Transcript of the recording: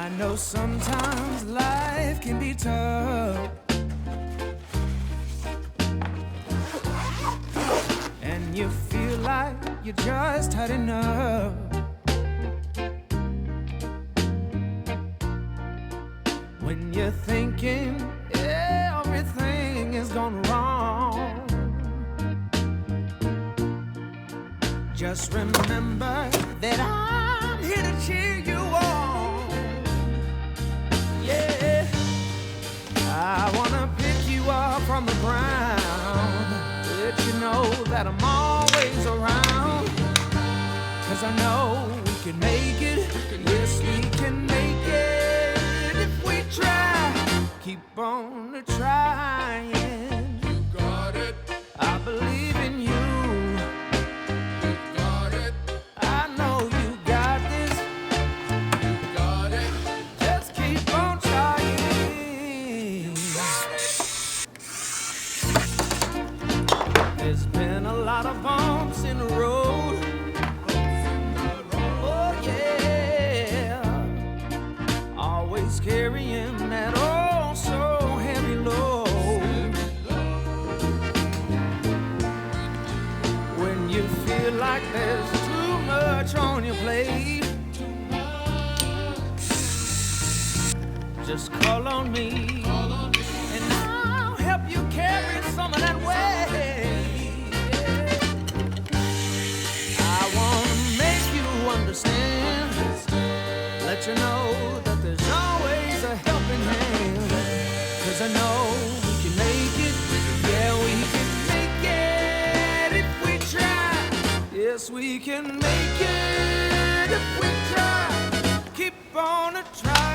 I know sometimes life can be tough, and you feel like you just had enough. When you're thinking everything is gone wrong, just remember that I'm here to cheer you on. Yeah, I wanna pick you up from the ground, let you know that I'm always around. 'Cause I know we can make it, yes we can make it if we try. Keep on trying. You got it. I believe in you. You got it. I know you got this. You got it. Just keep on trying. You got it. There's been a lot of bumps in the road. Oh yeah. Always carrying that oh so heavy load. When you feel like there's too much on your plate, just call on me, and I'll help you carry some of that weight. I wanna make you understand, let you know that there's always a helping hand. 'Cause I know we can make it, yeah we can make it if we try. Yes we can make it if we try. Keep on trying.